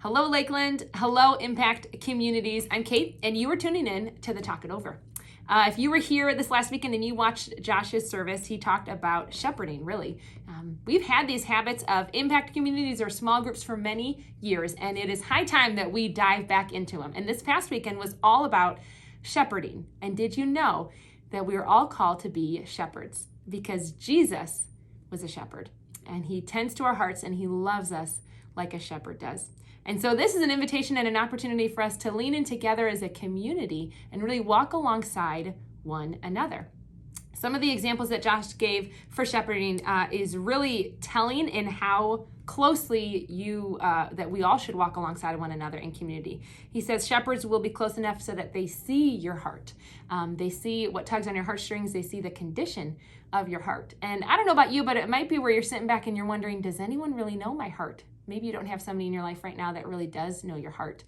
Hello, Lakeland. Hello, Impact Communities. I'm Kate, and you are tuning in to the Talk It Over. If you were here this last weekend and you watched Josh's service, he talked about shepherding, really. We've had these habits of impact communities or small groups for many years, and it is high time that we dive back into them. And this past weekend was all about shepherding. And did you know that we are all called to be shepherds? Because Jesus was a shepherd, and he tends to our hearts, and he loves us like a shepherd does. And so this is an invitation and an opportunity for us to lean in together as a community and really walk alongside one another. Some of the examples that Josh gave for shepherding is really telling in how closely that we all should walk alongside one another in community. He says shepherds will be close enough so that they see your heart. They see what tugs on your heartstrings. They see the condition of your heart. And I don't know about you, but it might be where you're sitting back and you're wondering, does anyone really know my heart? Maybe you don't have somebody in your life right now that really does know your heart.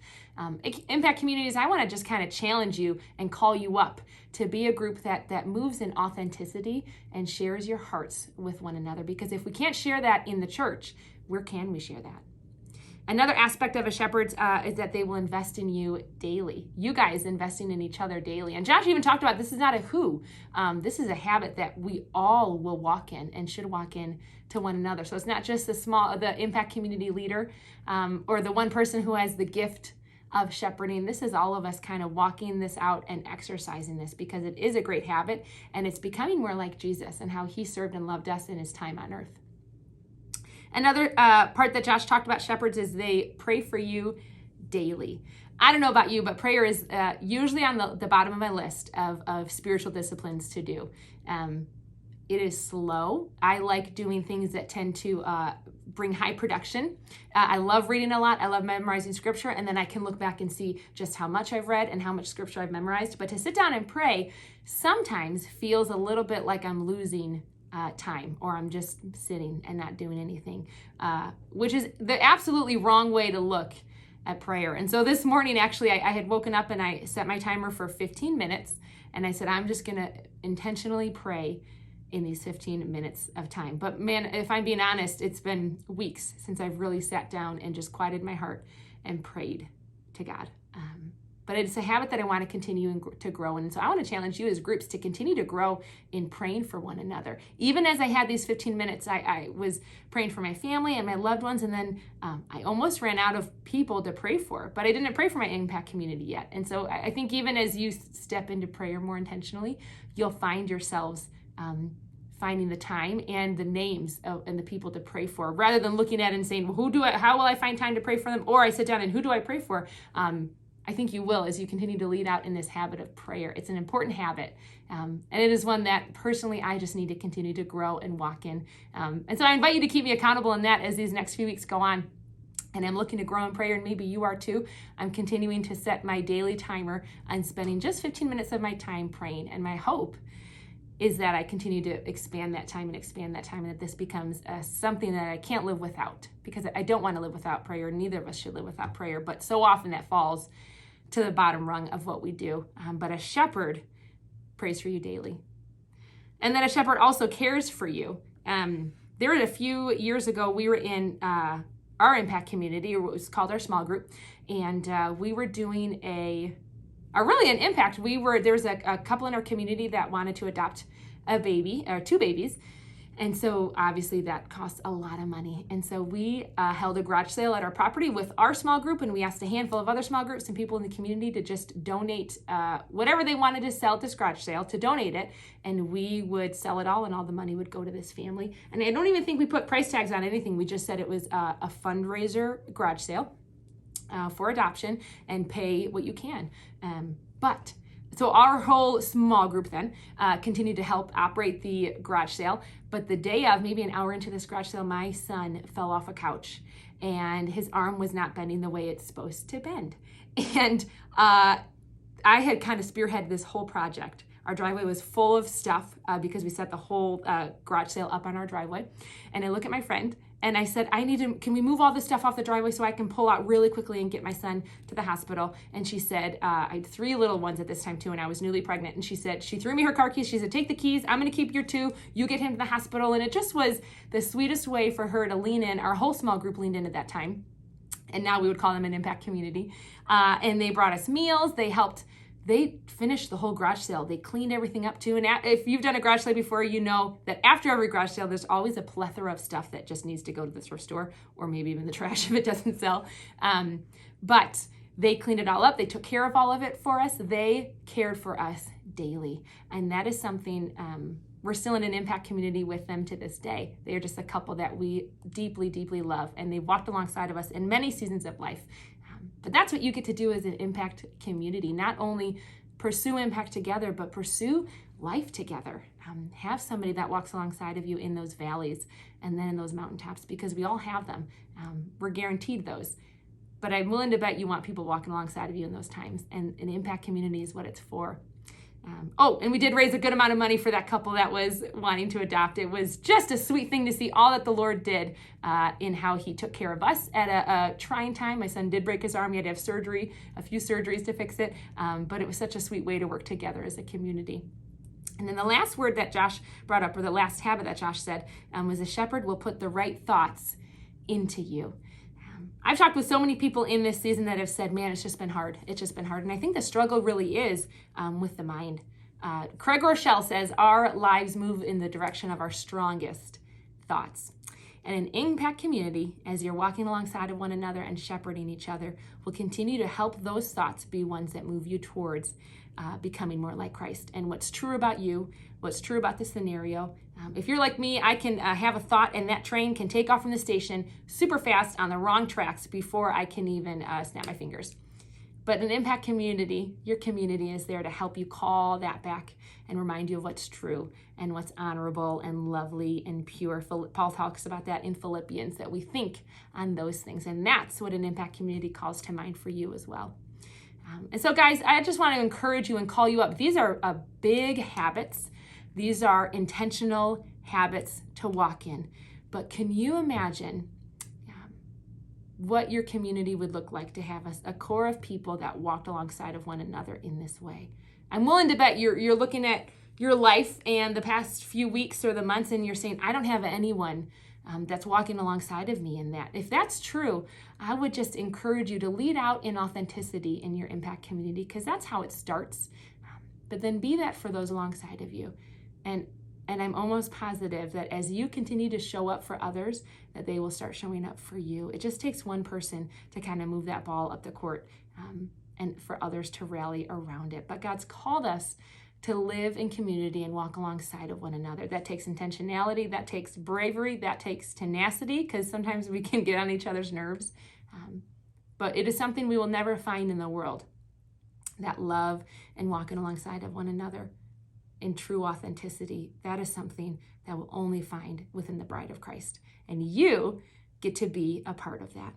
Impact communities, I want to just kind of challenge you and call you up to be a group that moves in authenticity and shares your hearts with one another. Because if we can't share that in the church, where can we share that? Another aspect of a shepherd is that they will invest in you daily. You guys investing in each other daily. And Josh even talked about this is not a who. This is a habit that we all will walk in and should walk in to one another. So it's not just the impact community leader or the one person who has the gift of shepherding. This is all of us kind of walking this out and exercising this because it is a great habit and it's becoming more like Jesus and how he served and loved us in his time on earth. Another part that Josh talked about shepherds is they pray for you daily. I don't know about you, but prayer is usually on the bottom of my list of spiritual disciplines to do. It is slow. I like doing things that tend to bring high production. I love reading a lot. I love memorizing scripture, and then I can look back and see just how much I've read and how much scripture I've memorized. But to sit down and pray sometimes feels a little bit like I'm losing time, or I'm just sitting and not doing anything, which is the absolutely wrong way to look at prayer. And so this morning, actually, I had woken up and I set my timer for 15 minutes, and I said, I'm just going to intentionally pray in these 15 minutes of time. But man, if I'm being honest, it's been weeks since I've really sat down and just quieted my heart and prayed to God. But it's a habit that I want to continue to grow. And so I want to challenge you as groups to continue to grow in praying for one another. Even as I had these 15 minutes, I was praying for my family and my loved ones. And then I almost ran out of people to pray for, but I didn't pray for my impact community yet. And so I think even as you step into prayer more intentionally, you'll find yourselves finding the time and the names and the people to pray for, rather than looking at it and saying, well, how will I find time to pray for them? Or I sit down and who do I pray for? I think you will as you continue to lead out in this habit of prayer. It's an important habit. And it is one that personally I just need to continue to grow and walk in. And so I invite you to keep me accountable in that as these next few weeks go on. And I'm looking to grow in prayer, and maybe you are too. I'm continuing to set my daily timer on spending just 15 minutes of my time praying. And my hope is that I continue to expand that time and that this becomes something that I can't live without, because I don't want to live without prayer. Neither of us should live without prayer, but so often that falls to the bottom rung of what we do. But a shepherd prays for you daily. And then a shepherd also cares for you. There were a few years ago, we were in our impact community, or what was called our small group, and we were doing an impact. There was a couple in our community that wanted to adopt a baby, or two babies. And so obviously that costs a lot of money. And so we held a garage sale at our property with our small group, and we asked a handful of other small groups and people in the community to just donate whatever they wanted to sell at this garage sale, to donate it. And we would sell it all, and all the money would go to this family. And I don't even think we put price tags on anything. We just said it was a fundraiser garage sale for adoption, and pay what you can. So our whole small group then continued to help operate the garage sale. But the day of, maybe an hour into this garage sale, my son fell off a couch and his arm was not bending the way it's supposed to bend. And I had kind of spearheaded this whole project. Our driveway was full of stuff because we set the whole garage sale up on our driveway. And I look at my friend and I said, can we move all this stuff off the driveway so I can pull out really quickly and get my son to the hospital? And she said, I had 3 little ones at this time too, and I was newly pregnant. And she threw me her car keys. She said, take the keys. I'm going to keep your 2. You get him to the hospital. And it just was the sweetest way for her to lean in. Our whole small group leaned in at that time. and now we would call them an impact community. And they brought us meals. They finished the whole garage sale. They cleaned everything up too. And if you've done a garage sale before, you know that after every garage sale, there's always a plethora of stuff that just needs to go to the thrift store, or maybe even the trash if it doesn't sell. But they cleaned it all up. They took care of all of it for us. They cared for us daily. And that is something, we're still in an impact community with them to this day. They are just a couple that we deeply, deeply love. And they walked alongside of us in many seasons of life. But that's what you get to do as an impact community. Not only pursue impact together, but pursue life together. Have somebody that walks alongside of you in those valleys and then in those mountaintops, because we all have them. We're guaranteed those. But I'm willing to bet you want people walking alongside of you in those times. And an impact community is what it's for. And we did raise a good amount of money for that couple that was wanting to adopt. It was just a sweet thing to see all that the Lord did in how he took care of us at a trying time. My son did break his arm. He had to have surgery, a few surgeries to fix it. But it was such a sweet way to work together as a community. And then the last word that Josh brought up, or the last habit that Josh said, was a shepherd will put the right thoughts into you. I've talked with so many people in this season that have said, man, it's just been hard. It's just been hard. And I think the struggle really is with the mind. Craig Rochelle says, our lives move in the direction of our strongest thoughts. And an impact community, as you're walking alongside of one another and shepherding each other, will continue to help those thoughts be ones that move you towards becoming more like Christ. And what's true about you, what's true about the scenario. If you're like me, I can have a thought and that train can take off from the station super fast on the wrong tracks before I can even snap my fingers. But an impact community, your community is there to help you call that back and remind you of what's true and what's honorable and lovely and pure. Paul talks about that in Philippians, that we think on those things. And that's what an impact community calls to mind for you as well. And so guys, I just want to encourage you and call you up. These are big habits. These are intentional habits to walk in. But can you imagine what your community would look like to have a core of people that walked alongside of one another in this way? I'm willing to bet you're looking at your life and the past few weeks or the months and you're saying, I don't have anyone that's walking alongside of me in that. If that's true, I would just encourage you to lead out in authenticity in your impact community, because that's how it starts. But then be that for those alongside of you. And I'm almost positive that as you continue to show up for others, that they will start showing up for you. It just takes one person to kind of move that ball up the court and for others to rally around it. But God's called us to live in community and walk alongside of one another. That takes intentionality, that takes bravery, that takes tenacity, because sometimes we can get on each other's nerves. But it is something we will never find in the world, that love and walking alongside of one another in true authenticity. That is something that we'll only find within the bride of Christ. And you get to be a part of that.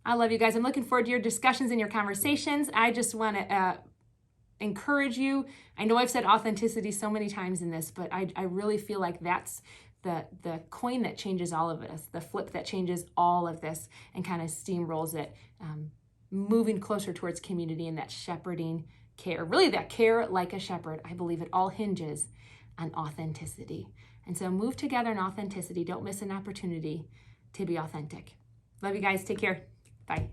I love you guys. I'm looking forward to your discussions and your conversations. I just want to encourage you. I know I've said authenticity so many times in this, but I really feel like that's the coin that changes all of this, the flip that changes all of this and kind of steamrolls it, moving closer towards community and that shepherding care. Really that care like a shepherd. I believe it all hinges on authenticity. And so move together in authenticity. Don't miss an opportunity to be authentic. Love you guys. Take care. Bye.